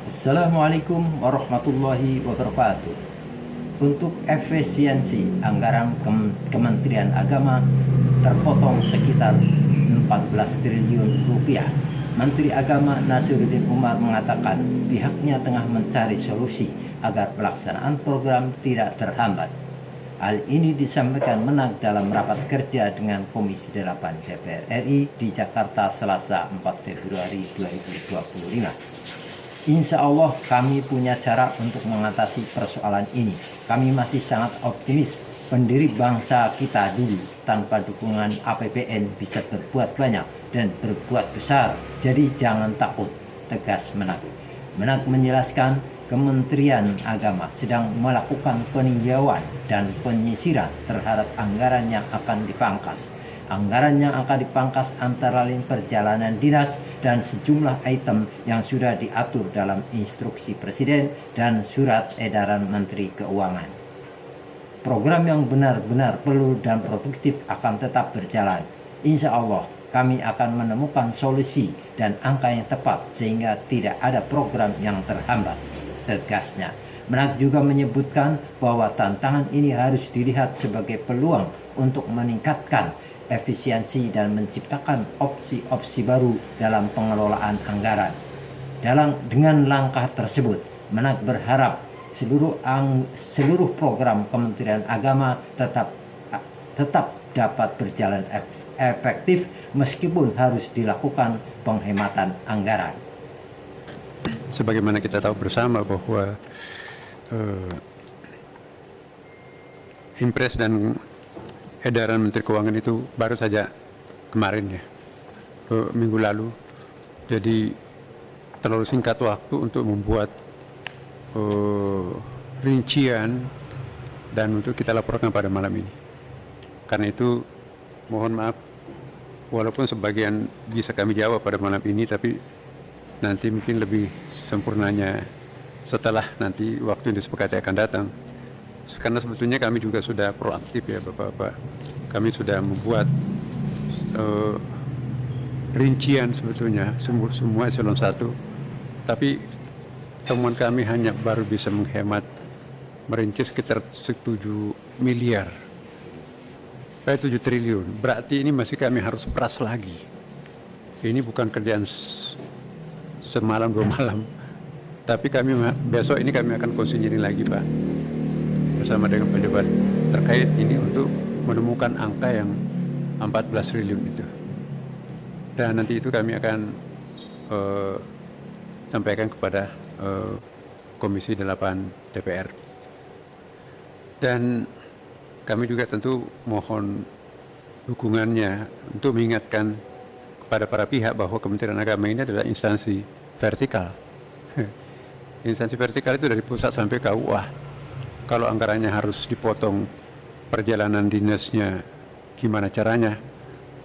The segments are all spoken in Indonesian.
Assalamualaikum warahmatullahi wabarakatuh. Untuk efisiensi anggaran Kementerian Agama terpotong sekitar 14 triliun rupiah. Menteri Agama Nasyidin Umar mengatakan pihaknya tengah mencari solusi agar pelaksanaan program tidak terhambat. Hal ini disampaikan Menak dalam rapat kerja dengan Komisi 8 DPR RI di Jakarta Selasa 4 Februari 2025. Insya Allah kami punya cara untuk mengatasi persoalan ini. Kami masih sangat optimis pendiri bangsa kita dulu tanpa dukungan APBN bisa berbuat banyak dan berbuat besar. Jadi jangan takut, tegas Menak. Menak menjelaskan Kementerian Agama sedang melakukan peninjauan dan penyisiran terhadap anggaran yang akan dipangkas. Anggaran yang akan dipangkas antara lain perjalanan dinas dan sejumlah item yang sudah diatur dalam instruksi Presiden dan surat edaran Menteri Keuangan. Program yang benar-benar perlu dan produktif akan tetap berjalan. Insya Allah kami akan menemukan solusi dan angka yang tepat sehingga tidak ada program yang terhambat, tegasnya. Menak juga menyebutkan bahwa tantangan ini harus dilihat sebagai peluang untuk meningkatkan efisiensi dan menciptakan opsi-opsi baru dalam pengelolaan anggaran. Dengan langkah tersebut, Menak berharap seluruh program Kementerian Agama tetap dapat berjalan efektif meskipun harus dilakukan penghematan anggaran. Sebagaimana kita tahu bersama bahwa Impres dan edaran Menteri Keuangan itu baru saja kemarin ya, minggu lalu. Jadi terlalu singkat waktu untuk membuat rincian dan untuk kita laporkan pada malam ini. Karena itu mohon maaf, walaupun sebagian bisa kami jawab pada malam ini, tapi nanti mungkin lebih sempurnanya setelah nanti waktu yang disepakati akan datang. Karena sebetulnya kami juga sudah proaktif ya Bapak-Bapak. Kami sudah membuat rincian sebetulnya semua eselon 1. Tapi temuan kami hanya baru bisa merinci sekitar 7 miliar. 7 triliun. Berarti ini masih kami harus peras lagi. Ini bukan kerjaan semalam 2 malam. Tapi besok ini kami akan konsinyering lagi Pak, bersama dengan pejabat terkait ini untuk menemukan angka yang 14 triliun itu. Dan nanti itu kami akan sampaikan kepada Komisi 8 DPR. Dan kami juga tentu mohon dukungannya untuk mengingatkan kepada para pihak bahwa Kementerian Agama ini adalah instansi vertikal. Instansi vertikal itu dari pusat sampai ke KUA. Kalau anggarannya harus dipotong perjalanan dinasnya, gimana caranya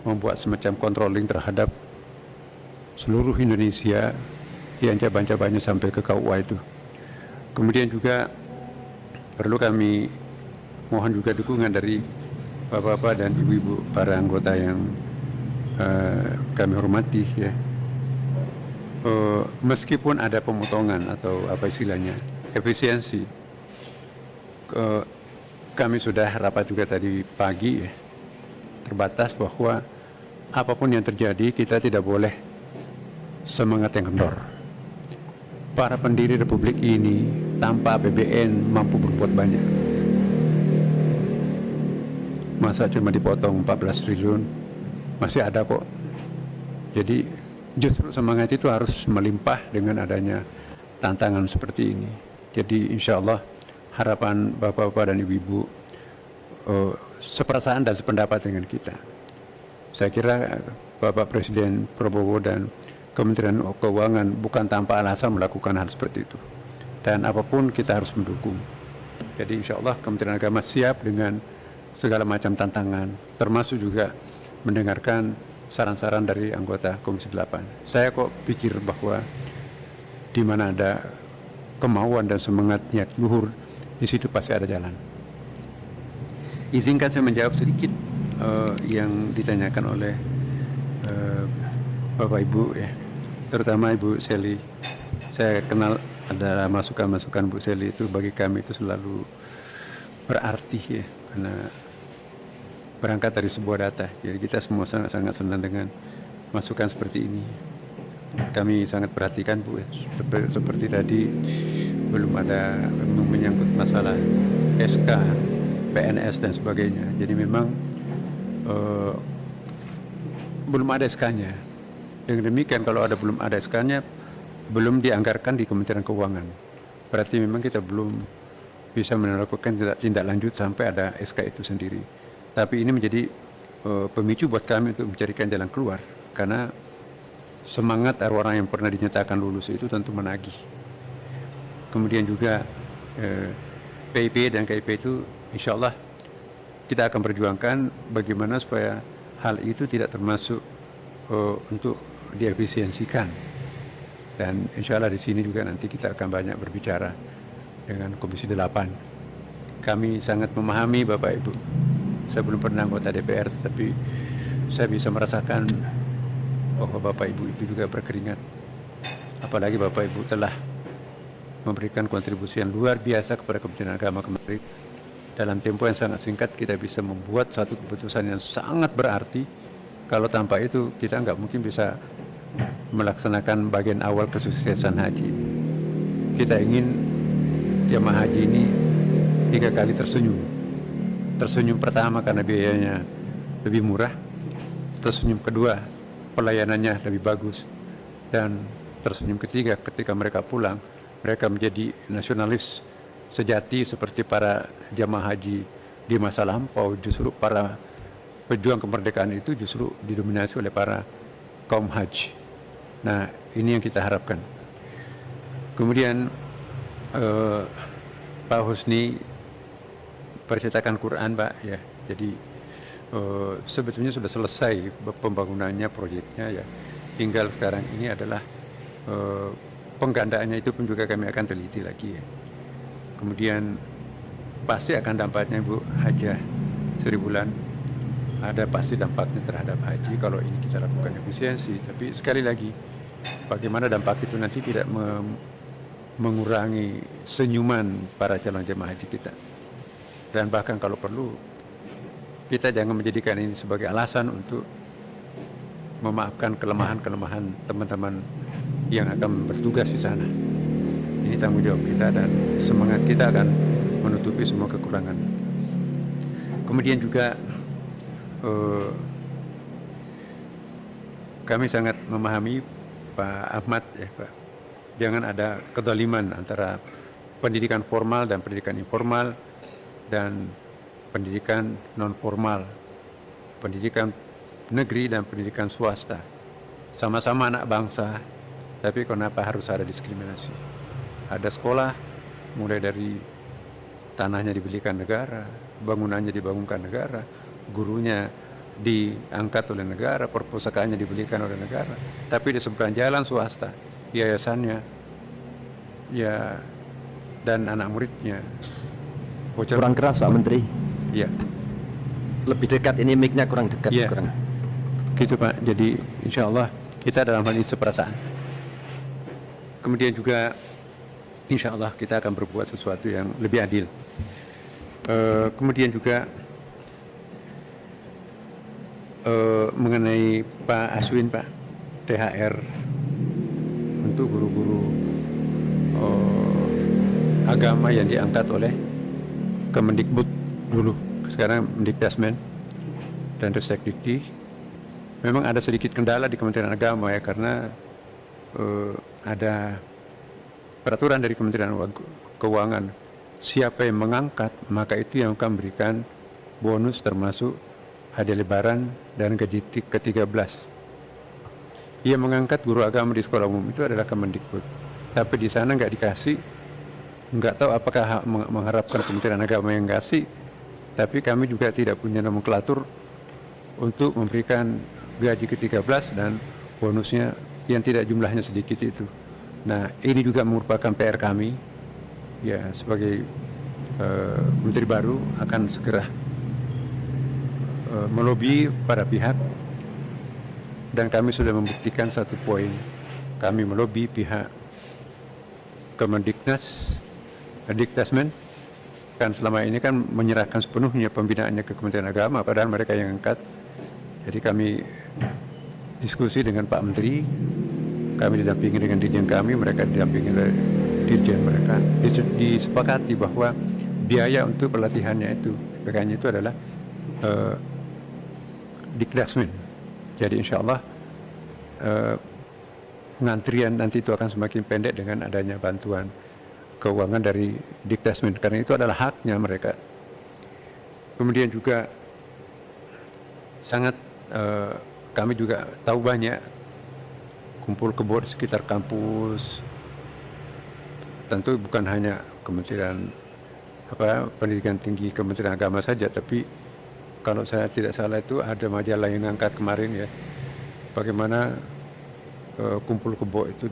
membuat semacam controlling terhadap seluruh Indonesia yang cabang-cabangnya sampai ke KUA itu. Kemudian juga perlu kami mohon juga dukungan dari Bapak-bapak dan Ibu-ibu para anggota yang kami hormati ya. Meskipun ada pemotongan atau apa istilahnya efisiensi, kami sudah rapat juga tadi pagi ya, terbatas bahwa apapun yang terjadi kita tidak boleh semangat yang kendor. Para pendiri Republik ini tanpa APBN mampu berbuat banyak. Masa cuma dipotong 14 triliun masih ada kok. Jadi justru semangat itu harus melimpah dengan adanya tantangan seperti ini. Jadi insya Allah harapan Bapak-Bapak dan Ibu-Ibu seperasaan dan sependapat dengan kita. Saya kira Bapak Presiden Prabowo dan Kementerian Keuangan bukan tanpa alasan melakukan hal seperti itu. Dan apapun kita harus mendukung. Jadi insya Allah Kementerian Agama siap dengan segala macam tantangan, termasuk juga mendengarkan saran-saran dari anggota Komisi 8. Saya kok pikir bahwa di mana ada kemauan dan semangat niat luhur, di situ pasti ada jalan. Izinkan saya menjawab sedikit yang ditanyakan oleh Bapak Ibu ya, terutama Ibu Sally. Saya kenal ada masukan-masukan Bu Seli itu bagi kami itu selalu berarti ya, karena berangkat dari sebuah data. Jadi kita semua sangat-sangat senang dengan masukan seperti ini. Kami sangat perhatikan Bu, seperti tadi belum ada memang menyangkut masalah SK, PNS dan sebagainya. Jadi memang belum ada SK-nya. Dengan demikian kalau belum ada SK-nya, belum dianggarkan di Kementerian Keuangan. Berarti memang kita belum bisa melakukan tindak lanjut sampai ada SK itu sendiri. Tapi ini menjadi pemicu buat kami untuk mencarikan jalan keluar. Karena semangat orang yang pernah dinyatakan lulus itu tentu menagih. Kemudian juga PIP dan KIP itu insya Allah kita akan perjuangkan bagaimana supaya hal itu tidak termasuk untuk diefisiensikan. Dan insya Allah di sini juga nanti kita akan banyak berbicara dengan Komisi 8. Kami sangat memahami Bapak Ibu. Saya belum pernah anggota DPR, tapi saya bisa merasakan bahwa Bapak Ibu itu juga berkeringat. Apalagi Bapak Ibu telah memberikan kontribusi yang luar biasa kepada Kementerian Agama kemarin. Dalam tempo yang sangat singkat kita bisa membuat satu keputusan yang sangat berarti. Kalau tanpa itu kita nggak mungkin bisa melaksanakan bagian awal kesuksesan haji. Kita ingin jemaah haji ini 3 kali tersenyum. Tersenyum pertama karena biayanya lebih murah. Tersenyum kedua pelayanannya lebih bagus. Dan tersenyum ketiga ketika mereka pulang, mereka menjadi nasionalis sejati seperti para jemaah haji di masa lampau. Justru para pejuang kemerdekaan itu justru didominasi oleh para kaum haji. Nah, ini yang kita harapkan. Kemudian Pak Husni percetakan Quran, Pak, ya. Jadi sebetulnya sudah selesai pembangunannya, proyeknya ya. Tinggal sekarang ini adalah penggandaannya, itu pun juga kami akan teliti lagi ya. Kemudian pasti akan dampaknya Bu Hajah Sri Bulan. Ada pasti dampaknya terhadap haji kalau ini kita lakukan efisiensi. Tapi sekali lagi, bagaimana dampak itu nanti tidak mengurangi senyuman para calon jemaah haji kita. Dan bahkan kalau perlu, kita jangan menjadikan ini sebagai alasan untuk memaafkan kelemahan-kelemahan teman-teman yang akan bertugas di sana. Ini tanggung jawab kita dan semangat kita akan menutupi semua kekurangan. Kemudian juga kami sangat memahami Pak Ahmad ya Pak, jangan ada kezaliman antara pendidikan formal dan pendidikan informal dan pendidikan non formal, pendidikan negeri dan pendidikan swasta. Sama-sama anak bangsa, tapi kenapa harus ada diskriminasi? Ada sekolah mulai dari tanahnya dibelikan negara, bangunannya dibangunkan negara, gurunya diangkat oleh negara, perpustakaannya dibelikan oleh negara, tapi di seberang jalan swasta, yayasannya, ya, dan anak muridnya. Bocor. Kurang keras Pak Menteri. Ya. Lebih dekat ini mic-nya kurang dekat. Ya. Kurang. Gitu Pak. Jadi insya Allah kita dalam hal ini seperasaan. Kemudian juga insya Allah kita akan berbuat sesuatu yang lebih adil. Kemudian juga mengenai Pak Aswin, Pak, THR untuk guru-guru agama yang diangkat oleh Kemendikbud dulu, sekarang Mendikdasmen dan Ristekdikti. Memang ada sedikit kendala di Kementerian Agama ya, karena ada peraturan dari Kementerian Keuangan, siapa yang mengangkat maka itu yang akan memberikan bonus termasuk hadiah lebaran dan gaji ke-13. Ia mengangkat guru agama di sekolah umum itu adalah Kemendikbud, tapi di sana nggak dikasih. Nggak tahu apakah mengharapkan Kementerian Agama yang kasih, tapi kami juga tidak punya nomenklatur untuk memberikan gaji ke-13 dan bonusnya yang tidak jumlahnya sedikit itu. Nah, ini juga merupakan PR kami ya, sebagai Menteri baru akan segera melobi para pihak, dan kami sudah membuktikan satu poin. Kami melobi pihak Dikdasmen kan selama ini kan menyerahkan sepenuhnya pembinaannya ke Kementerian Agama, padahal mereka yang angkat. Jadi kami diskusi dengan Pak Menteri, kami didampingi dengan dirjen kami, mereka didampingi oleh dirjen mereka. Disepakati bahwa biaya untuk pelatihannya itu, PKN itu adalah Dikdasmen. Jadi insya Allah pengantrian nanti itu akan semakin pendek dengan adanya bantuan keuangan dari Dikdasmen, karena itu adalah haknya mereka. Kemudian juga sangat kami juga tahu banyak kumpul kebo di sekitar kampus. Tentu bukan hanya Kementerian Pendidikan Tinggi Kementerian Agama saja, tapi kalau saya tidak salah itu ada majalah yang angkat kemarin ya, bagaimana kumpul kebo itu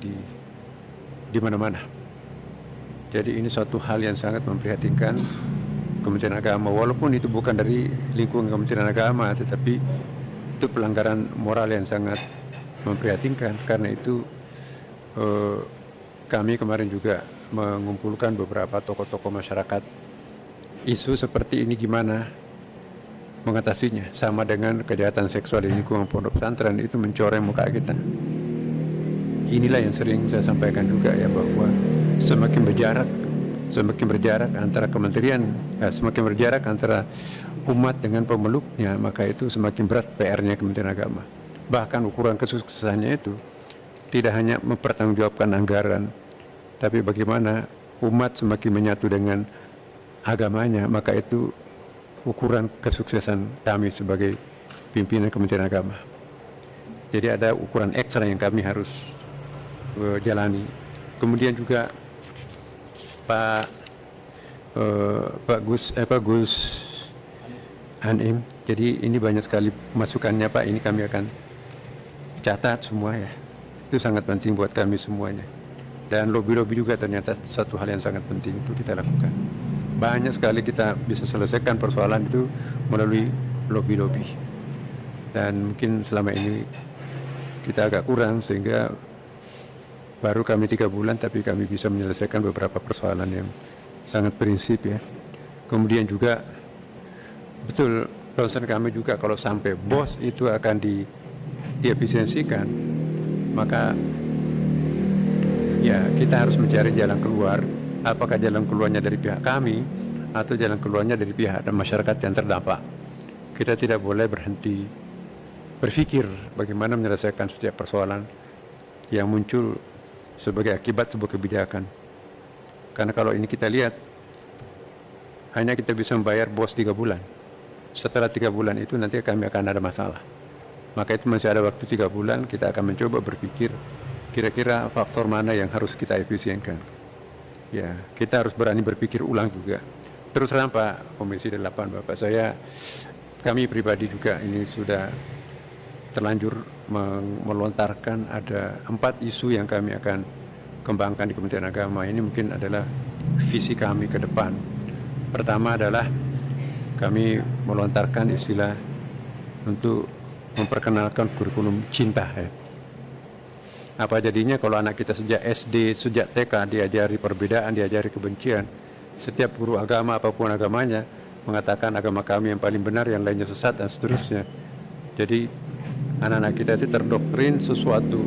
di mana-mana. Jadi ini suatu hal yang sangat memprihatinkan Kementerian Agama, walaupun itu bukan dari lingkungan Kementerian Agama, tetapi itu pelanggaran moral yang sangat memprihatinkan. Karena itu kami kemarin juga mengumpulkan beberapa tokoh-tokoh masyarakat. Isu seperti ini gimana mengatasinya, sama dengan kejahatan seksual di lingkungan pondok pesantren, itu mencoreng muka kita. Inilah yang sering saya sampaikan juga ya, bahwa semakin berjarak antara kementerian, semakin berjarak antara umat dengan pemeluknya, maka itu semakin berat PR-nya Kementerian Agama. Bahkan ukuran kesuksesannya itu tidak hanya mempertanggungjawabkan anggaran, tapi bagaimana umat semakin menyatu dengan agamanya, maka itu ukuran kesuksesan kami sebagai pimpinan Kementerian Agama. Jadi ada ukuran ekstra yang kami harus jalani. Kemudian juga Pak Gus Hanim. Jadi ini banyak sekali masukannya Pak, ini kami akan catat semua ya. Itu sangat penting buat kami semuanya. Dan lobby-lobby juga ternyata satu hal yang sangat penting itu kita lakukan. Banyak sekali kita bisa selesaikan persoalan itu melalui lobby-lobby. Dan mungkin selama ini kita agak kurang, sehingga baru kami 3 bulan tapi kami bisa menyelesaikan beberapa persoalan yang sangat prinsip ya. Kemudian juga betul concern kami juga kalau sampai BOS itu akan diefisiensikan, maka ya kita harus mencari jalan keluar. Apakah jalan keluarnya dari pihak kami atau jalan keluarnya dari pihak dan masyarakat yang terdampak. Kita tidak boleh berhenti berpikir bagaimana menyelesaikan setiap persoalan yang muncul sebagai akibat sebuah kebijakan. Karena kalau ini kita lihat, hanya kita bisa membayar BOS 3 bulan. Setelah 3 bulan itu nanti kami akan ada masalah. Maka itu masih ada waktu 3 bulan, kita akan mencoba berpikir kira-kira faktor mana yang harus kita efisienkan. Ya, kita harus berani berpikir ulang juga. Terus terang Pak Komisi 8, Bapak kami pribadi juga ini sudah terlanjur melontarkan ada 4 isu yang kami akan kembangkan di Kementerian Agama. Ini mungkin adalah visi kami ke depan. Pertama adalah kami melontarkan istilah untuk memperkenalkan kurikulum cinta ya. Apa jadinya kalau anak kita sejak SD, sejak TK diajari perbedaan, diajari kebencian. Setiap guru agama apapun agamanya mengatakan agama kami yang paling benar, yang lainnya sesat dan seterusnya. Jadi anak-anak kita itu terdoktrin sesuatu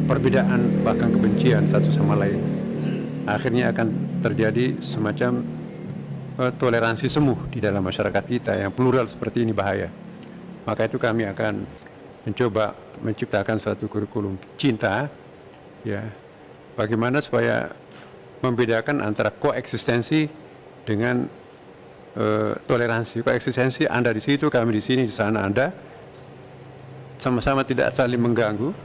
perbedaan bahkan kebencian satu sama lain. Akhirnya akan terjadi semacam toleransi semu di dalam masyarakat kita yang plural seperti ini bahaya. Maka itu kami akan mencoba menciptakan suatu kurikulum cinta ya, bagaimana supaya membedakan antara koeksistensi dengan toleransi. Koeksistensi Anda di situ, kami di sini, di sana Anda, sama-sama tidak saling mengganggu,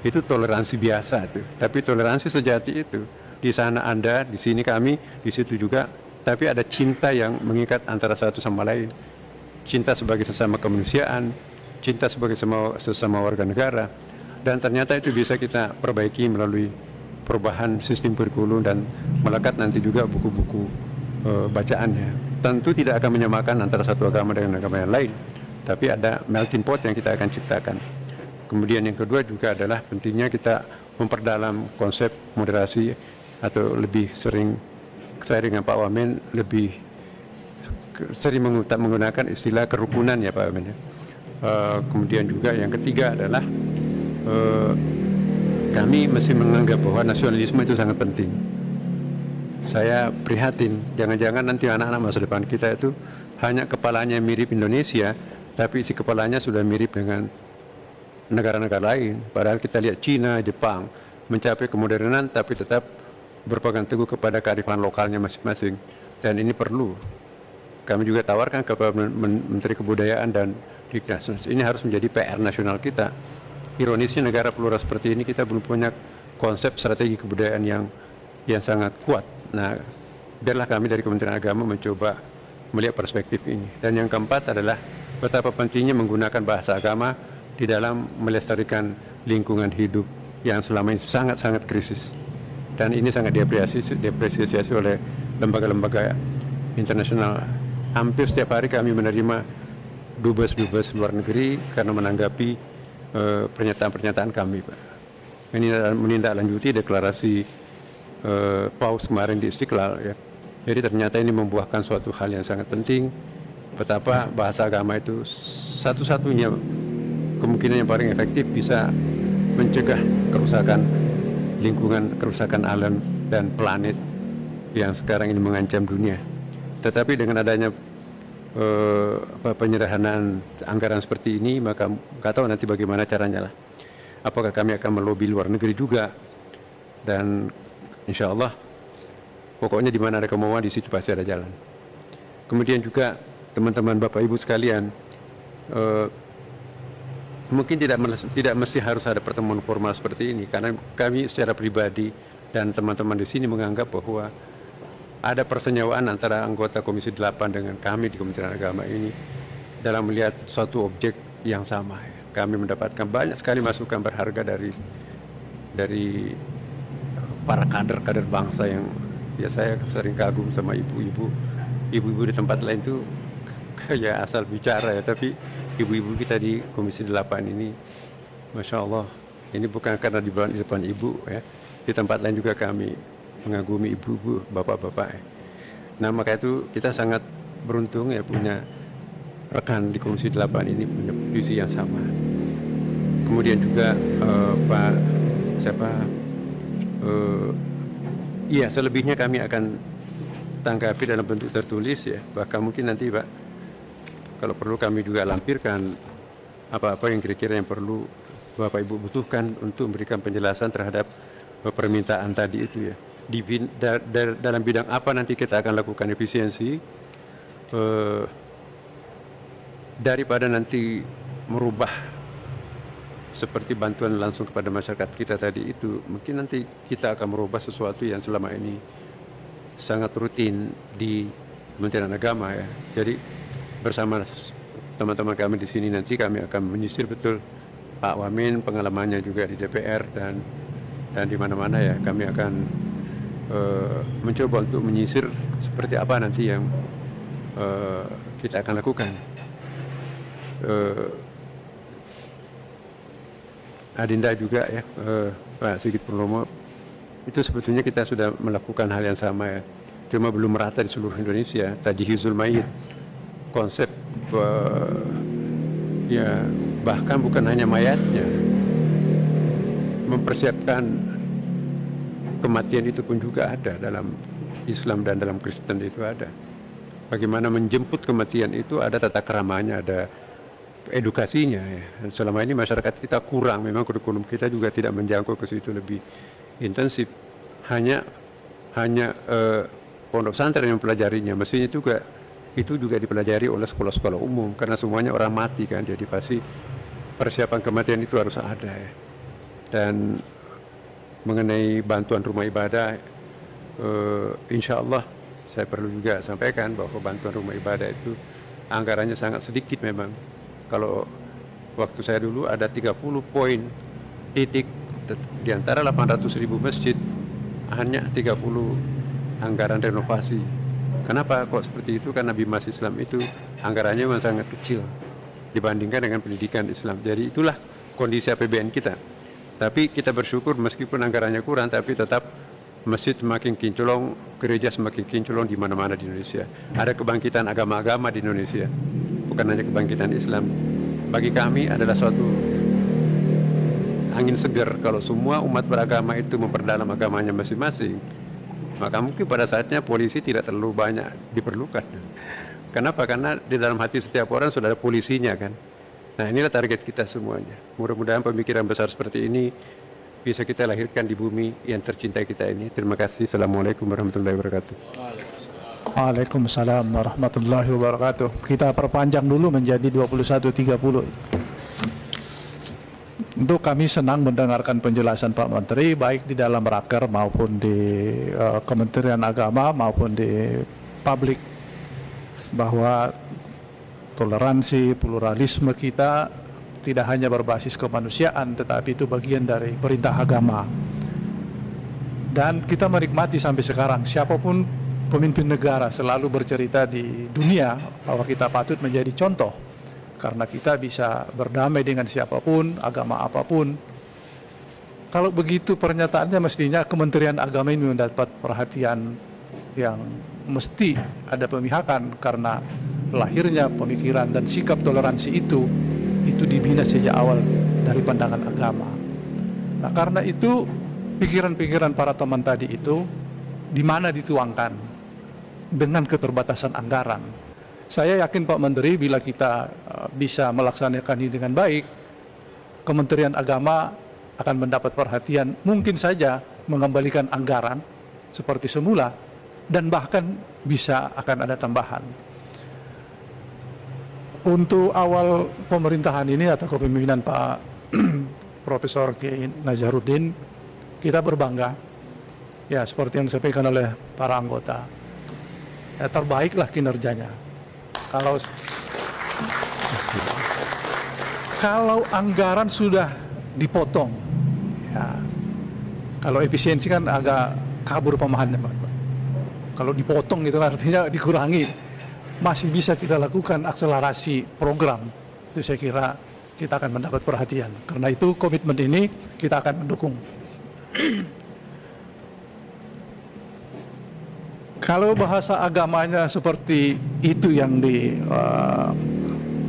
itu toleransi biasa itu. Tapi toleransi sejati itu di sana Anda, di sini kami, di situ juga, tapi ada cinta yang mengikat antara satu sama lain. Cinta sebagai sesama kemanusiaan, cinta sebagai sesama warga negara, dan ternyata itu bisa kita perbaiki melalui perubahan sistem kurikulum dan melekat nanti juga buku-buku bacaannya. Tentu tidak akan menyamakan antara satu agama dengan agama yang lain, tapi ada melting pot yang kita akan ciptakan. Kemudian yang kedua juga adalah pentingnya kita memperdalam konsep moderasi atau lebih sering, saya dengan Pak Wamen lebih sering menggunakan istilah kerukunan ya Pak Wamen. Kemudian juga yang ketiga adalah kami mesti menganggap bahwa nasionalisme itu sangat penting. Saya prihatin, jangan-jangan nanti anak-anak masa depan kita itu hanya kepalanya mirip Indonesia, tapi isi kepalanya sudah mirip dengan negara-negara lain. Padahal kita lihat Cina, Jepang mencapai kemodernan, tapi tetap berpegang teguh kepada kearifan lokalnya masing-masing. Dan ini perlu kami juga tawarkan kepada Menteri Kebudayaan dan Diknas. Ini harus menjadi PR nasional kita. Ironisnya negara plural seperti ini kita belum punya konsep strategi kebudayaan yang sangat kuat. Nah, biarlah kami dari Kementerian Agama mencoba melihat perspektif ini. Dan yang keempat adalah betapa pentingnya menggunakan bahasa agama di dalam melestarikan lingkungan hidup yang selama ini sangat-sangat krisis. Dan ini sangat diapresiasi oleh lembaga-lembaga internasional. Hampir setiap hari kami menerima dubes-dubes luar negeri karena menanggapi pernyataan-pernyataan kami, Pak. Ini menindaklanjuti deklarasi Paus kemarin di Istiqlal, ya. Jadi ternyata ini membuahkan suatu hal yang sangat penting, betapa bahasa agama itu satu-satunya kemungkinan yang paling efektif bisa mencegah kerusakan lingkungan, kerusakan alam dan planet yang sekarang ini mengancam dunia. Tetapi dengan adanya penyederhanaan anggaran seperti ini, maka nggak tahu nanti bagaimana caranya lah. Apakah kami akan melobi luar negeri juga, dan insya Allah pokoknya di mana ada kemauan di situ pasti ada jalan. Kemudian juga teman-teman Bapak Ibu sekalian, mungkin tidak mesti harus ada pertemuan formal seperti ini, karena kami secara pribadi dan teman-teman di sini menganggap bahwa ada persenyawaan antara anggota Komisi 8 dengan kami di Kementerian Agama ini dalam melihat suatu objek yang sama. Kami mendapatkan banyak sekali masukan berharga dari para kader-kader bangsa yang ya saya sering kagum sama ibu-ibu di tempat lain tuh kayak asal bicara ya, tapi ibu-ibu kita di Komisi 8 ini Masya Allah, ini bukan karena di depan ibu ya, di tempat lain juga kami mengagumi ibu-ibu, bapak-bapak. Nah, maka itu kita sangat beruntung ya punya rekan di Komisi 8 ini punya visi yang sama. Kemudian juga iya, selebihnya kami akan tanggapi dalam bentuk tertulis ya. Bahkan mungkin nanti Pak, kalau perlu kami juga lampirkan apa-apa yang kira-kira yang perlu Bapak Ibu butuhkan untuk memberikan penjelasan terhadap permintaan tadi itu ya. Dalam bidang apa nanti kita akan lakukan efisiensi, daripada nanti merubah seperti bantuan langsung kepada masyarakat kita tadi itu, mungkin nanti kita akan merubah sesuatu yang selama ini sangat rutin di Kementerian Agama ya. Jadi bersama teman-teman kami di sini nanti kami akan menyisir betul Pak Wamen, pengalamannya juga di DPR dan di mana-mana ya, kami akan mencoba untuk menyisir seperti apa nanti yang kita akan lakukan. Adinda juga ya, Pak Sigit Purnomo, itu sebetulnya kita sudah melakukan hal yang sama ya, cuma belum merata di seluruh Indonesia. Tajhizul Mayit, konsep ya bahkan bukan hanya mayatnya, mempersiapkan kematian itu pun juga ada dalam Islam dan dalam Kristen itu ada. Bagaimana menjemput kematian itu ada tata keramanya, ada edukasinya ya. Dan selama ini masyarakat kita kurang, memang kurikulum kita juga tidak menjangkau ke situ lebih intensif. Hanya pondok pesantren yang mempelajarinya, mestinya juga itu juga dipelajari oleh sekolah-sekolah umum, karena semuanya orang mati kan, jadi pasti persiapan kematian itu harus ada ya. Dan mengenai bantuan rumah ibadah, insya Allah saya perlu juga sampaikan bahwa bantuan rumah ibadah itu anggarannya sangat sedikit memang. Kalau waktu saya dulu ada 30 poin titik di antara 800.000 masjid, hanya 30 anggaran renovasi. Kenapa kok seperti itu? Karena Bimas Islam itu anggarannya memang sangat kecil dibandingkan dengan pendidikan Islam. Jadi itulah kondisi APBN kita. Tapi kita bersyukur meskipun anggarannya kurang, tapi tetap masjid semakin kincolong, gereja semakin kincolong di mana-mana di Indonesia. Ada kebangkitan agama-agama di Indonesia, bukan hanya kebangkitan Islam. Bagi kami adalah suatu angin segar kalau semua umat beragama itu memperdalam agamanya masing-masing. Maka mungkin pada saatnya polisi tidak terlalu banyak diperlukan. Kenapa? Karena di dalam hati setiap orang sudah ada polisinya kan. Nah inilah target kita semuanya. Mudah-mudahan pemikiran besar seperti ini bisa kita lahirkan di bumi yang tercinta kita ini. Terima kasih. Assalamualaikum warahmatullahi wabarakatuh. Waalaikumsalam warahmatullahi wabarakatuh. Kita perpanjang dulu menjadi 21.30. Untuk kami senang mendengarkan penjelasan Pak Menteri baik di dalam raker maupun di Kementerian Agama maupun di publik bahwa toleransi, pluralisme kita tidak hanya berbasis kemanusiaan tetapi itu bagian dari perintah agama. Dan kita menikmati sampai sekarang siapapun pemimpin negara selalu bercerita di dunia bahwa kita patut menjadi contoh karena kita bisa berdamai dengan siapapun, agama apapun. Kalau begitu pernyataannya mestinya Kementerian Agama ini mendapat perhatian yang mesti ada pemihakan karena lahirnya pemikiran dan sikap toleransi itu dibina sejak awal dari pandangan agama. Nah, karena itu pikiran-pikiran para teman tadi itu di mana dituangkan dengan keterbatasan anggaran. Saya yakin Pak Menteri bila kita bisa melaksanakan ini dengan baik, Kementerian Agama akan mendapat perhatian, mungkin saja mengembalikan anggaran seperti semula dan bahkan bisa akan ada tambahan. Untuk awal pemerintahan ini atau kepemimpinan Pak Profesor Kiai Nazarudin, kita berbangga, ya seperti yang disampaikan oleh para anggota, ya, terbaiklah kinerjanya. Kalau anggaran sudah dipotong, ya, kalau efisiensi kan agak kabur pemahamannya. Kalau dipotong itu artinya dikurangi, masih bisa kita lakukan akselerasi program. Itu saya kira kita akan mendapat perhatian. Karena itu komitmen ini kita akan mendukung. Kalau bahasa agamanya seperti itu yang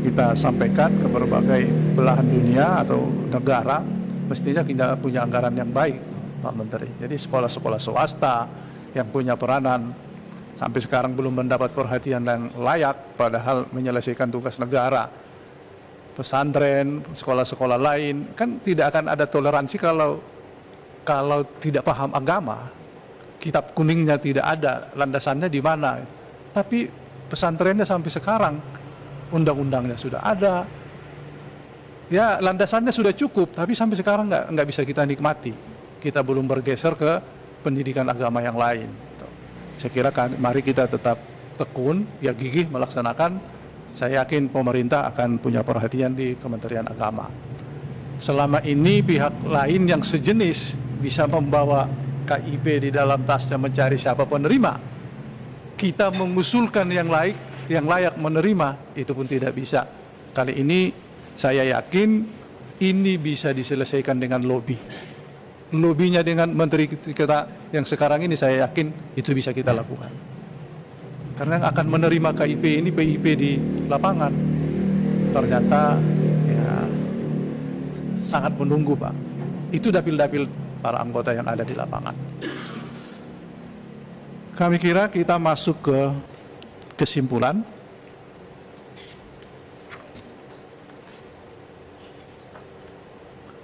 kita sampaikan ke berbagai belahan dunia atau negara, mestinya kita punya anggaran yang baik, Pak Menteri. Jadi sekolah-sekolah swasta yang punya peranan sampai sekarang belum mendapat perhatian yang layak, padahal menyelesaikan tugas negara. Pesantren, sekolah-sekolah lain, kan tidak akan ada toleransi kalau tidak paham agama. Kitab kuningnya tidak ada, landasannya di mana. Tapi pesantrennya sampai sekarang, undang-undangnya sudah ada. Ya landasannya sudah cukup, tapi sampai sekarang nggak bisa kita nikmati. Kita belum bergeser ke pendidikan agama yang lain. Saya kira mari kita tetap tekun, ya gigih melaksanakan. Saya yakin pemerintah akan punya perhatian di Kementerian Agama. Selama ini pihak lain yang sejenis bisa membawa KIP di dalam tasnya mencari siapa penerima. Kita mengusulkan yang layak menerima, itu pun tidak bisa. Kali ini saya yakin ini bisa diselesaikan dengan lobby. Lobbynya dengan menteri kita yang sekarang ini saya yakin itu bisa kita lakukan. Karena yang akan menerima KIP ini PIP di lapangan. Ternyata ya, sangat menunggu Pak. Itu dapil-dapil para anggota yang ada di lapangan. Kami kira kita masuk ke kesimpulan.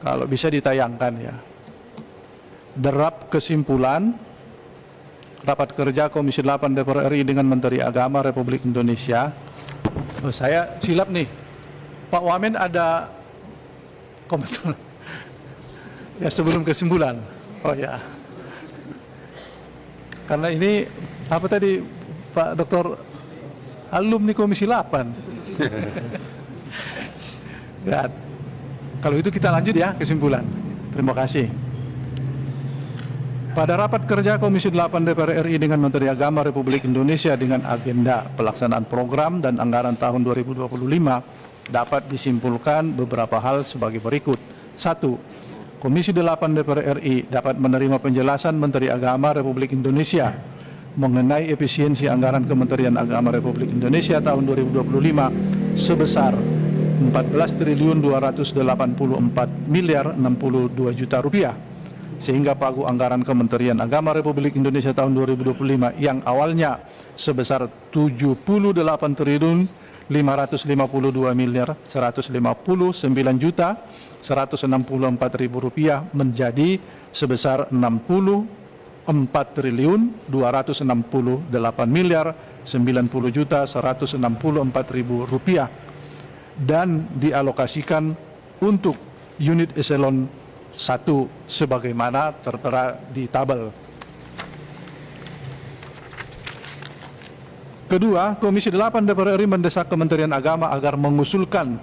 Kalau bisa ditayangkan ya. Derap kesimpulan rapat kerja Komisi 8 DPR RI dengan Menteri Agama Republik Indonesia. Oh, saya silap nih. Pak Wamen ada komentar. Ya sebelum kesimpulan. Oh ya. Karena ini apa tadi Pak Dr. alumni Komisi 8. Ya. Kalau itu kita lanjut ya kesimpulan. Terima kasih. Pada rapat kerja Komisi 8 DPR RI dengan Menteri Agama Republik Indonesia dengan agenda pelaksanaan program dan anggaran tahun 2025 dapat disimpulkan beberapa hal sebagai berikut. 1. Komisi 8 DPR RI dapat menerima penjelasan Menteri Agama Republik Indonesia mengenai efisiensi anggaran Kementerian Agama Republik Indonesia tahun 2025 sebesar 14.284.062 rupiah, sehingga pagu anggaran Kementerian Agama Republik Indonesia tahun 2025 yang awalnya sebesar 78.152.159.164.000 rupiah menjadi sebesar 64.090.160.000 rupiah dan dialokasikan untuk unit eselon 1 sebagaimana tertera di tabel. Kedua, Komisi 8 DPR RI mendesak Kementerian Agama agar mengusulkan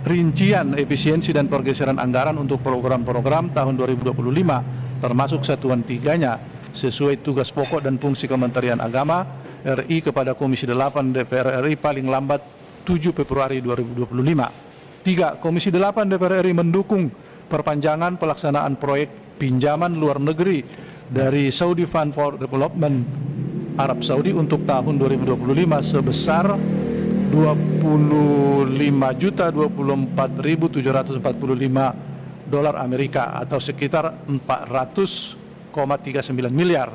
rincian efisiensi dan pergeseran anggaran untuk program-program tahun 2025 termasuk satuan tiganya sesuai tugas pokok dan fungsi Kementerian Agama RI kepada Komisi 8 DPR RI paling lambat 7 Februari 2025. 3. Komisi 8 DPR RI mendukung perpanjangan pelaksanaan proyek pinjaman luar negeri dari Saudi Fund for Development Arab Saudi untuk tahun 2025 sebesar 25.024.745 dolar Amerika atau sekitar 400,39 miliar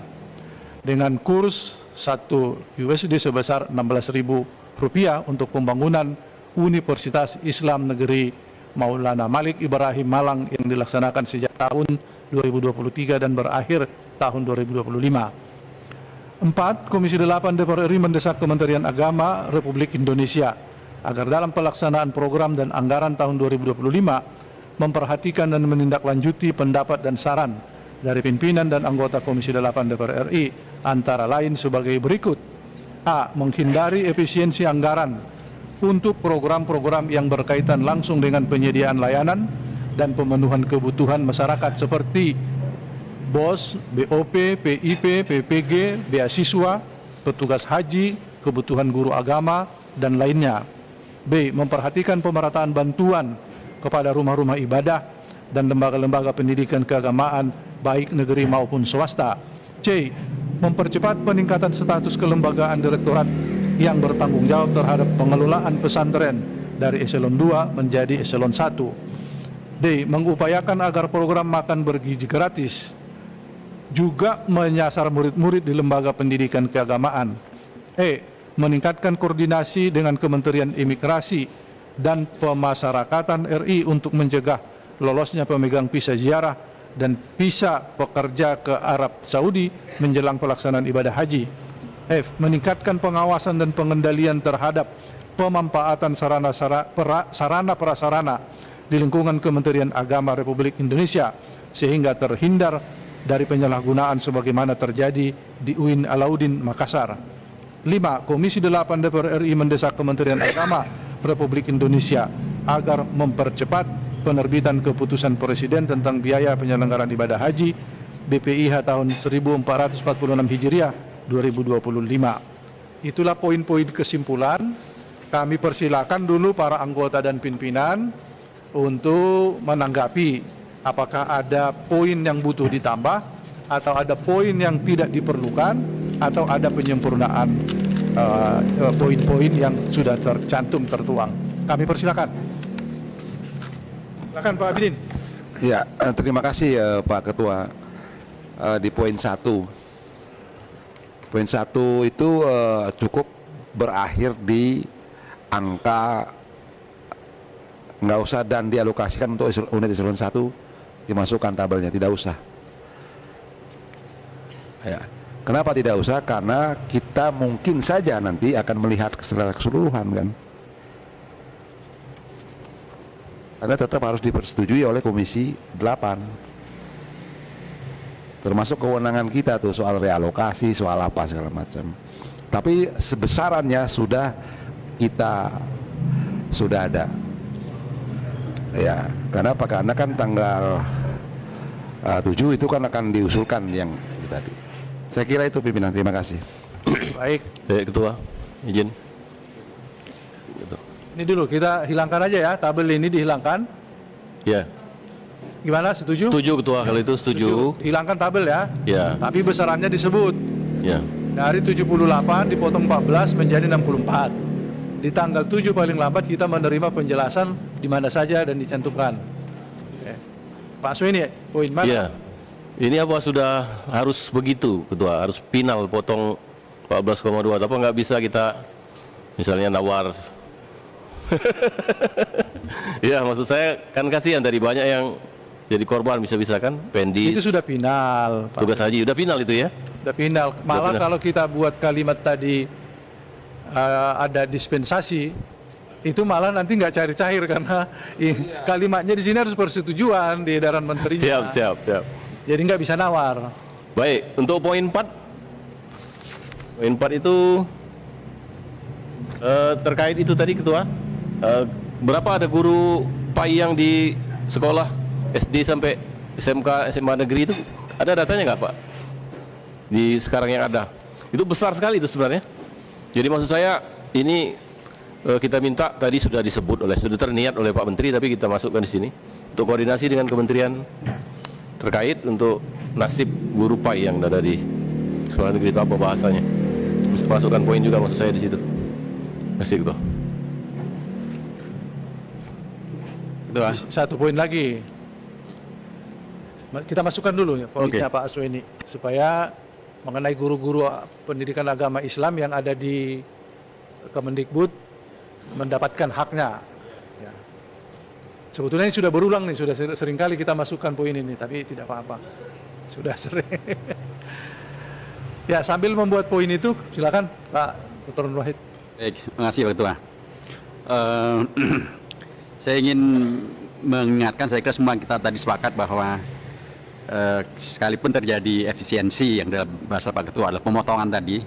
dengan kurs 1 USD sebesar 16.000 rupiah untuk pembangunan Universitas Islam Negeri Maulana Malik Ibrahim Malang yang dilaksanakan sejak tahun 2023 dan berakhir tahun 2025. 4. Komisi 8 DPR RI mendesak Kementerian Agama Republik Indonesia agar dalam pelaksanaan program dan anggaran tahun 2025 memperhatikan dan menindaklanjuti pendapat dan saran dari pimpinan dan anggota Komisi 8 DPR RI antara lain sebagai berikut. A. Menghindari efisiensi anggaran untuk program-program yang berkaitan langsung dengan penyediaan layanan dan pemenuhan kebutuhan masyarakat seperti BOS, BOP, PIP, PPG, beasiswa, petugas haji, kebutuhan guru agama, dan lainnya. B. Memperhatikan pemerataan bantuan kepada rumah-rumah ibadah dan lembaga-lembaga pendidikan keagamaan baik negeri maupun swasta. C. Mempercepat peningkatan status kelembagaan direktorat yang bertanggung jawab terhadap pengelolaan pesantren dari eselon 2 menjadi eselon 1. D. Mengupayakan agar program makan bergizi gratis juga menyasar murid-murid di lembaga pendidikan keagamaan. E. Meningkatkan koordinasi dengan Kementerian Imigrasi dan Pemasyarakatan RI untuk mencegah lolosnya pemegang visa ziarah dan visa pekerja ke Arab Saudi menjelang pelaksanaan ibadah haji. F. Meningkatkan pengawasan dan pengendalian terhadap pemanfaatan sarana prasarana di lingkungan Kementerian Agama Republik Indonesia sehingga terhindar dari penyalahgunaan sebagaimana terjadi di UIN Alauddin Makassar. 5. Komisi 8 DPR RI mendesak Kementerian Agama Republik Indonesia agar mempercepat penerbitan keputusan Presiden tentang biaya penyelenggaraan ibadah haji BPIH tahun 1446 Hijriah 2025. Itulah poin-poin kesimpulan. Kami persilakan dulu para anggota dan pimpinan untuk menanggapi apakah ada poin yang butuh ditambah atau ada poin yang tidak diperlukan atau ada penyempurnaan poin-poin yang sudah tertuang. Kami persilakan. Silakan Pak Abidin. Ya, terima kasih Pak Ketua. Di poin 1. Poin 1 itu cukup berakhir di angka nggak usah dan dialokasikan untuk unit eselon 1 dimasukkan tabelnya, tidak usah. Ya. Kenapa tidak usah? Karena kita mungkin saja nanti akan melihat secara keseluruhan kan. Karena tetap harus dipersetujui oleh Komisi 8. Termasuk kewenangan kita tuh soal realokasi, soal apa segala macam. Tapi sebesarannya sudah ada. Ya, karena apa? Karena kan tanggal 7 itu kan akan diusulkan yang itu tadi. Saya kira itu pimpinan. Terima kasih. Baik. Ketua, izin. Ini dulu kita hilangkan aja ya, tabel ini dihilangkan. Ya. Gimana, setuju? Setuju Ketua, kalau itu setuju. Hilangkan tabel ya. Ya, Tapi besarannya disebut. ya. Dari 78 dipotong 14 menjadi 64. Di tanggal 7 paling lambat kita menerima penjelasan di mana saja dan dicantumkan. Oke. Pak Asweni, poin mana? Iya. Ini apa sudah harus begitu Ketua? Harus final potong 14,2. Apa nggak bisa kita misalnya nawar? Ya, maksud saya kan kasihan tadi banyak yang jadi korban bisa-bisa kan? Pendis. Itu sudah final, Pak. Tugas haji udah final itu ya? Sudah final. Malah final. kalau kita buat kalimat tadi ada dispensasi, itu malah nanti nggak cair-cair karena kalimatnya di sini harus persetujuan di edaran menterinya. Siap. Jadi nggak bisa nawar. Baik, untuk poin 4. Poin 4 itu terkait itu tadi Ketua. Berapa ada guru PAI yang di sekolah SD sampai SMK, SMA negeri itu? Ada datanya nggak Pak? Di sekarang yang ada. Itu besar sekali itu sebenarnya. Jadi maksud saya ini kita minta, tadi sudah disebut sudah terniat oleh Pak Menteri, tapi kita masukkan di sini untuk koordinasi dengan kementerian terkait untuk nasib guru PAI yang ada di sekolah negeri itu apa bahasanya. Bisa masukkan poin juga maksud saya di situ. Kasih Ketua. Satu poin lagi. Kita masukkan dulu ya poinnya Pak Asweni supaya mengenai guru-guru pendidikan agama Islam yang ada di Kemendikbud mendapatkan haknya. Ya. Sebetulnya ini sudah berulang nih, sudah sering kali kita masukkan poin ini, tapi tidak apa-apa. Sudah sering. Ya, sambil membuat poin itu, silakan Pak Dr. Nur Wahid. Baik, terima kasih Pak Ketua. Saya ingin mengingatkan, saya kira semua kita tadi sepakat bahwa sekalipun terjadi efisiensi yang dalam bahasa Pak Ketua adalah pemotongan tadi,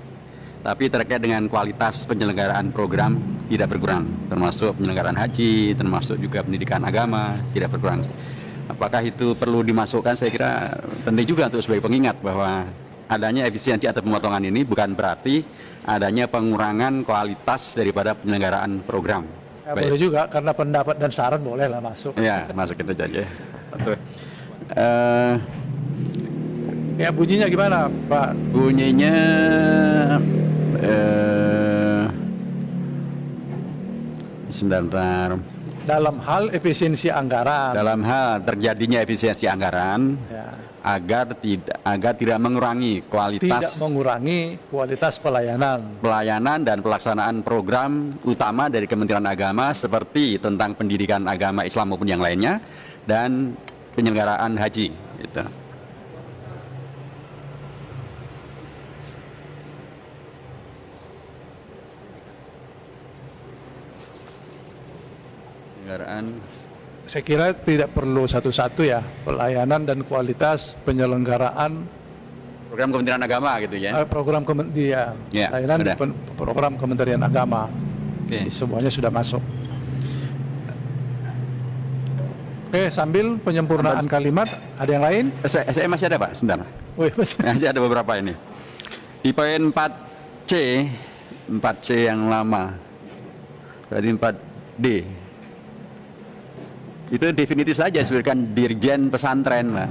tapi terkait dengan kualitas penyelenggaraan program tidak berkurang, termasuk penyelenggaraan haji, termasuk juga pendidikan agama tidak berkurang. Apakah itu perlu dimasukkan? Saya kira penting juga untuk sebagai pengingat bahwa adanya efisiensi atau pemotongan ini bukan berarti adanya pengurangan kualitas daripada penyelenggaraan program. Ya, boleh juga, karena pendapat dan saran boleh lah masuk. Ya, masuk itu jadi. Betul. Ya, bunyinya gimana Pak? Bunyinya sebentar. Dalam hal efisiensi anggaran. Dalam hal terjadinya efisiensi anggaran, Ya. agar tidak mengurangi Tidak kualitas mengurangi kualitas pelayanan. pelayanan dan pelaksanaan program utama dari Kementerian Agama seperti tentang pendidikan agama Islam maupun yang lainnya dan penyelenggaraan haji gitu. Penyelenggaraan Saya kira tidak perlu satu-satu ya, pelayanan dan kualitas penyelenggaraan program Kementerian Agama gitu ya. program Ya, pelayanan sudah. program Kementerian Agama. Oke. Semuanya sudah masuk. Oke, sambil penyempurnaan kalimat, ada yang lain? Saya masih ada Pak, sebentar. Wih, Masih ada beberapa ini. Di poin 4C yang lama, berarti 4D. Itu definitif saja disebutkan dirjen pesantren lah.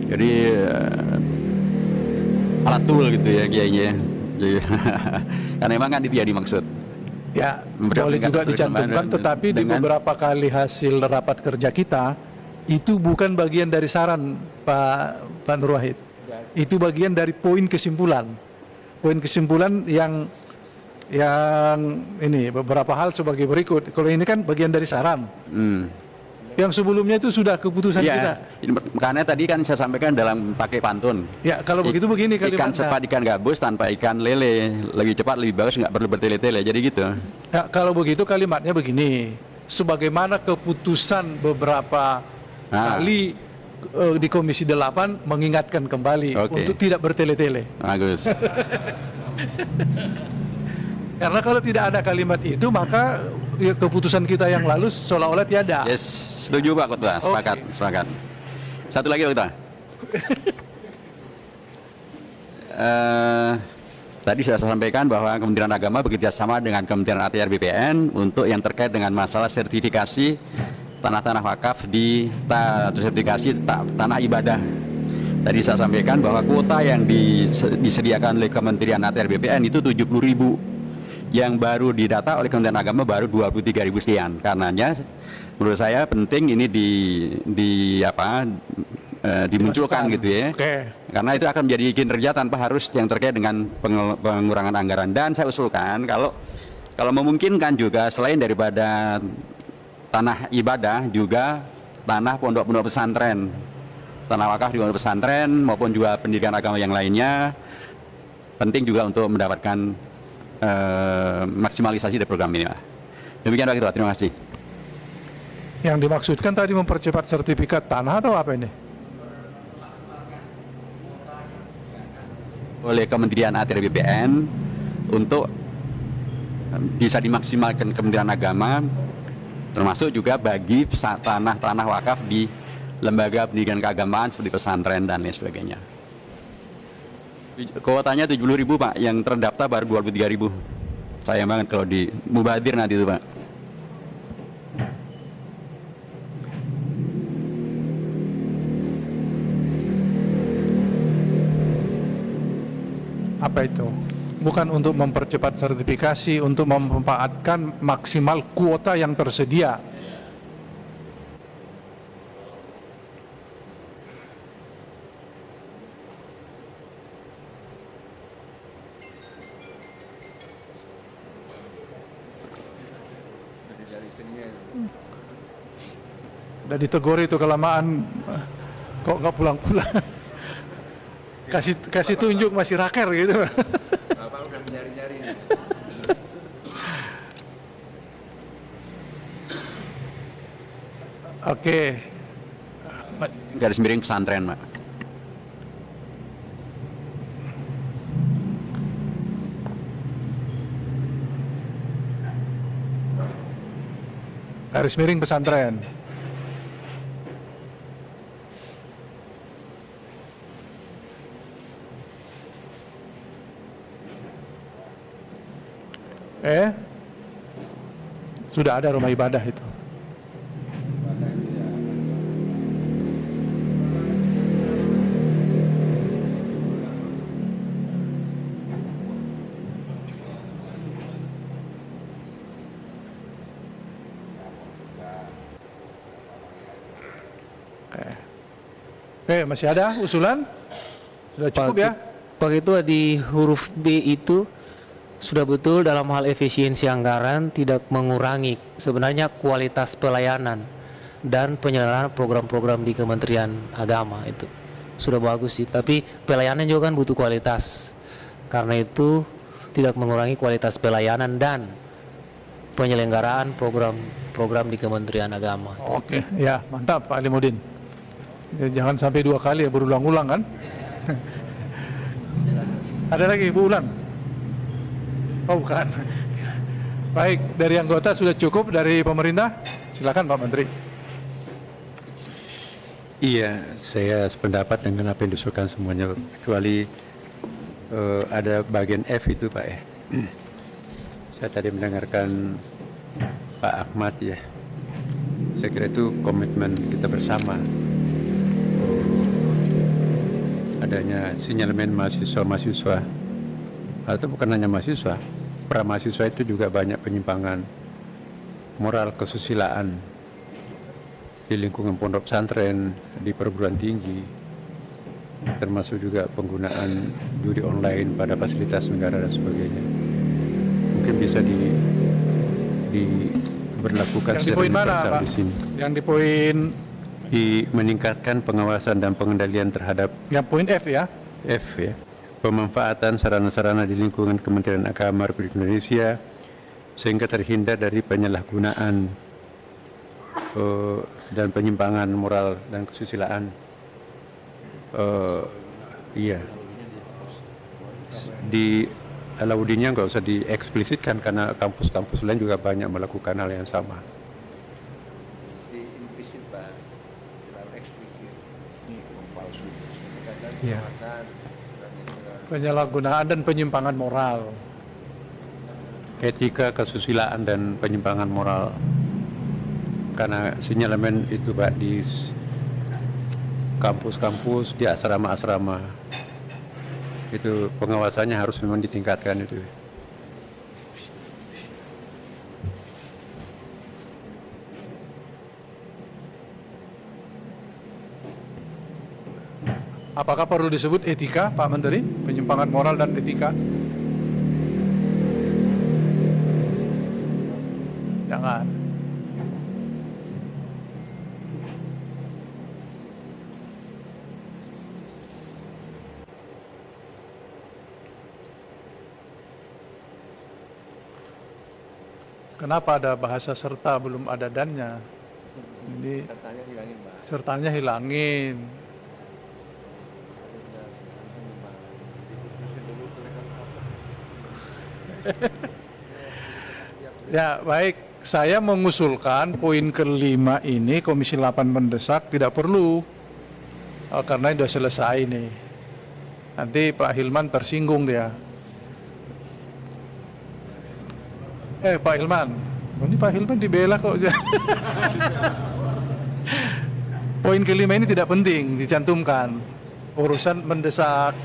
Jadi alat tool gitu ya kiainya. Jadi, karena memang kan itu ya dimaksud. ya, Memberikan boleh juga tingkat dicantumkan, dengan- tetapi di dengan- beberapa kali hasil rapat kerja kita, itu bukan bagian dari saran Pak Nur Wahid. Itu bagian dari poin kesimpulan. Poin kesimpulan yang ini beberapa hal sebagai berikut. Kalau ini kan bagian dari saran. Yang sebelumnya itu sudah keputusan kita. Ya, karena tadi kan saya sampaikan dalam pakai pantun. Ya, kalau begitu begini Ikan kalimatnya. cepat ikan gabus tanpa ikan lele, lebih cepat lebih bagus, nggak perlu bertele-tele. Jadi gitu. Ya, kalau begitu kalimatnya begini. Sebagaimana keputusan beberapa kali di Komisi 8 mengingatkan kembali Oke. untuk tidak bertele-tele. Bagus. Karena kalau tidak ada kalimat itu, maka ya, keputusan kita yang lalu seolah-olah tiada. Yes, setuju Pak Ketua, sepakat, Oke. sepakat. Satu lagi Pak Ketua. Tadi sudah saya sampaikan bahwa Kementerian Agama bekerja sama dengan Kementerian ATR BPN untuk yang terkait dengan masalah sertifikasi tanah-tanah wakaf tersertifikasi tanah ibadah. Tadi saya sampaikan bahwa kuota yang disediakan oleh Kementerian ATR BPN itu 70.000, yang baru didata oleh Kementerian Agama baru 23.000 sekian. Karenanya menurut saya penting ini dimunculkan gitu ya. Karena itu akan menjadi kinerja tanpa harus yang terkait dengan pengurangan anggaran. Dan saya usulkan kalau memungkinkan juga selain daripada tanah ibadah juga tanah pondok-pondok pesantren, tanah wakaf di pondok pesantren maupun juga pendidikan agama yang lainnya penting juga untuk mendapatkan maksimalisasi dari program ini. Demikian Pak Ketua, terima kasih. Yang dimaksudkan tadi mempercepat sertifikat tanah atau apa ini? Oleh Kementerian ATR BPN untuk bisa dimaksimalkan Kementerian Agama, termasuk juga bagi tanah wakaf di lembaga pendidikan keagamaan seperti pesantren dan lain sebagainya. Kuotanya 70.000 Pak, yang terdaftar baru 23.000. Sayang banget kalau di mubadir nanti itu Pak. Apa itu? Bukan untuk mempercepat sertifikasi, untuk memanfaatkan maksimal kuota yang tersedia. Udah ditegur itu kelamaan, kok nggak pulang-pulang. Kasih tunjuk masih raker gitu. Bapak udah mencari-cari nih. Oke. Garis miring pesantren Pak. Garis miring pesantren. Sudah ada rumah ibadah itu. Oke, masih ada usulan? Sudah cukup ya? Pak Ketua, di huruf B itu sudah betul dalam hal efisiensi anggaran tidak mengurangi sebenarnya kualitas pelayanan dan penyelenggaraan program-program di Kementerian Agama, itu sudah bagus sih, tapi pelayanan juga kan butuh kualitas, karena itu tidak mengurangi kualitas pelayanan dan penyelenggaraan program-program di Kementerian Agama. Oke, ya mantap Pak Alimuddin. Ya, jangan sampai 2 kali ya, berulang-ulang kan. Ada lagi Bu Ulan? Oh bukan. Baik, dari anggota sudah cukup, dari pemerintah silakan Pak Menteri. Iya, saya sependapat dengan apa yang disusulkan semuanya, kecuali ada bagian F itu Pak ya. Saya tadi mendengarkan Pak Ahmad ya. Saya kira itu komitmen kita bersama. Adanya sinyalemen mahasiswa-mahasiswa, atau bukan hanya mahasiswa, pra-mahasiswa itu juga banyak penyimpangan moral kesusilaan di lingkungan pondok pesantren, di perguruan tinggi, termasuk juga penggunaan judi online pada fasilitas negara dan sebagainya. Mungkin bisa diberlakukan Yang di poin mana Pak? di sini. Yang di poin Di meningkatkan pengawasan dan pengendalian terhadap yang poin F ya. F ya, pemanfaatan sarana-sarana di lingkungan Kementerian Agama Republik Indonesia sehingga terhindar dari penyalahgunaan dan penyimpangan moral dan kesusilaan. Iya, di Alauddinnya nggak usah dieksplisitkan karena kampus-kampus lain juga banyak melakukan hal yang sama. Iya. Penyalahgunaan dan penyimpangan moral. Etika, kesusilaan dan penyimpangan moral. karena sinyalemen itu Pak di kampus-kampus, di asrama-asrama itu pengawasannya harus memang ditingkatkan itu. Apakah perlu disebut etika, Pak Menteri? Penyimpangan moral dan etika? Jangan. Kenapa ada bahasa serta belum ada dannya? Ini sertanya hilangin. Ya, baik. Saya mengusulkan poin kelima ini Komisi 8 mendesak tidak perlu karena sudah selesai nih. Nanti Pak Hilman tersinggung dia. Pak Hilman, ini Pak Hilman dibela kok. Poin kelima ini tidak penting dicantumkan. Urusan mendesak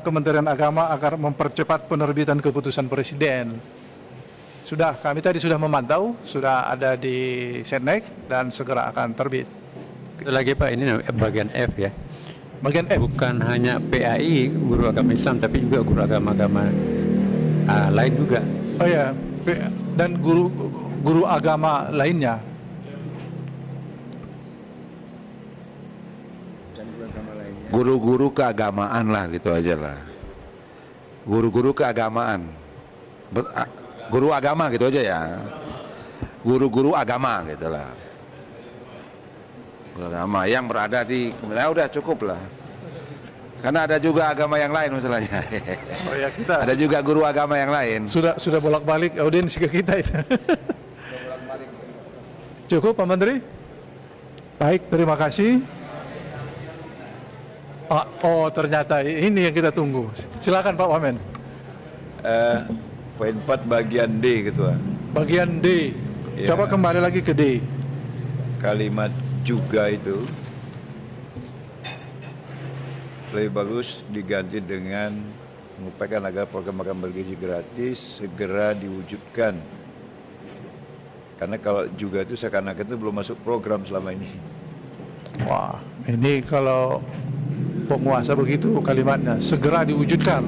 Kementerian Agama agar mempercepat penerbitan keputusan Presiden. Sudah, kami tadi sudah memantau, sudah ada di Setnek dan segera akan terbit. Itu lagi Pak, ini bagian F ya. Bagian F. Bukan hanya PAI, guru agama Islam, tapi juga guru agama-agama lain juga. Oh ya, dan guru agama lainnya. Guru-guru keagamaan lah, gitu aja lah. Guru-guru keagamaan. Guru agama gitu aja ya. Guru-guru agama gitu lah. Guru agama yang berada di, udah cukup lah. Karena ada juga agama yang lain masalahnya. Oh ya, kita Ada juga guru agama yang lain. sudah bolak-balik audiens ke kita itu. Cukup Pak Menteri? Baik, terima kasih. Oh ternyata ini yang kita tunggu. Silakan Pak Wamen. Poin 4 bagian D Ketua. Bagian D. Ya. Coba kembali lagi ke D. Kalimat juga itu lebih bagus diganti dengan mengupayakan agar program makan bergizi gratis segera diwujudkan. Karena kalau juga itu seakan-akan itu belum masuk program selama ini. Wah, ini kalau penguasa begitu kalimatnya, segera diwujudkan.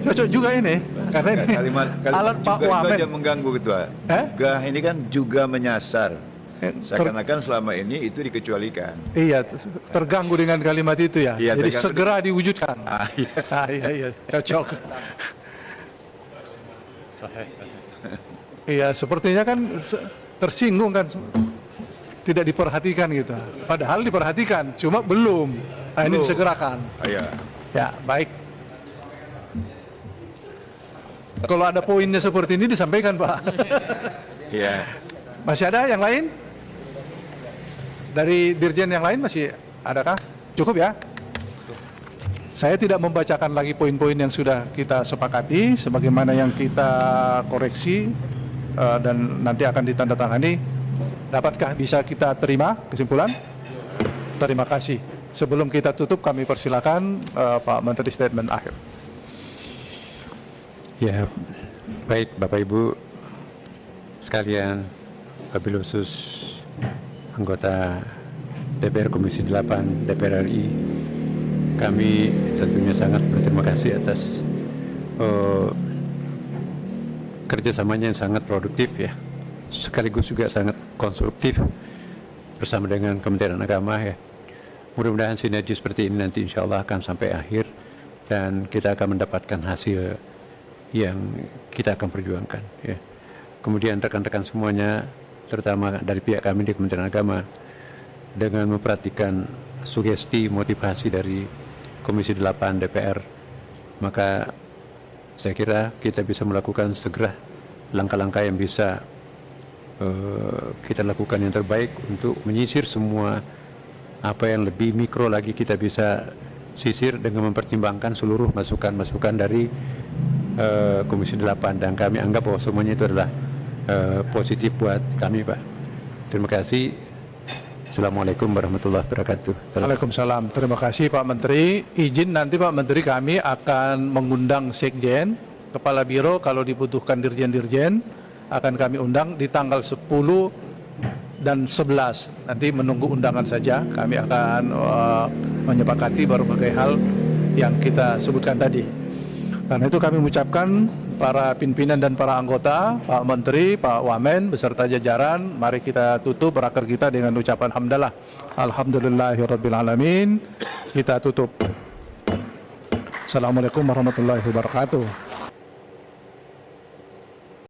Cocok juga ini, karena ini kalimat alat Pak juga itu Wamen. aja mengganggu Ketua. Juga ini kan juga menyasar. Seakan-akan selama ini itu dikecualikan. Iya, terganggu dengan kalimat itu ya. Iya, jadi terganggu. segera diwujudkan. Iya. Iya, cocok. Iya, sepertinya kan tersinggung kan, tidak diperhatikan gitu. Padahal diperhatikan, cuma belum. Nah, ini disegerakan. Iya. Ya, baik. Kalau ada poinnya seperti ini disampaikan, Pak. Iya. Masih ada yang lain? Dari Dirjen yang lain masih adakah? Cukup ya? Saya tidak membacakan lagi poin-poin yang sudah kita sepakati, sebagaimana yang kita koreksi dan nanti akan ditandatangani. Dapatkah bisa kita terima kesimpulan? Terima kasih. Sebelum kita tutup, kami persilakan Pak Menteri statement akhir. Ya, baik Bapak Ibu sekalian, wabil khusus anggota DPR Komisi 8 DPR RI, kami tentunya sangat berterima kasih atas kerjasamanya yang sangat produktif ya, sekaligus juga sangat konstruktif bersama dengan Kementerian Agama ya. Mudah-mudahan sinergi seperti ini nanti insya Allah akan sampai akhir dan kita akan mendapatkan hasil yang kita akan perjuangkan ya. Kemudian rekan-rekan semuanya, terutama dari pihak kami di Kementerian Agama, dengan memperhatikan sugesti motivasi dari Komisi 8 DPR, maka saya kira kita bisa melakukan segera langkah-langkah yang bisa kita lakukan yang terbaik untuk menyisir semua apa yang lebih mikro lagi kita bisa sisir dengan mempertimbangkan seluruh masukan-masukan dari Komisi 8, dan kami anggap bahwa semuanya itu adalah positif buat kami, Pak. Terima kasih. Assalamualaikum warahmatullahi wabarakatuh. Waalaikumsalam. Terima kasih Pak Menteri. Izin nanti Pak Menteri kami akan mengundang Sekjen, Kepala Biro kalau dibutuhkan dirjen-dirjen akan kami undang di tanggal 10 dan 11. Nanti menunggu undangan saja. Kami akan menyepakati berbagai hal yang kita sebutkan tadi. Karena itu kami mengucapkan para pimpinan dan para anggota, Pak Menteri, Pak Wamen, beserta jajaran, mari kita tutup raker kita dengan ucapan hamdalah. Alhamdulillahirabbil alamin. Kita tutup. Assalamualaikum warahmatullahi wabarakatuh.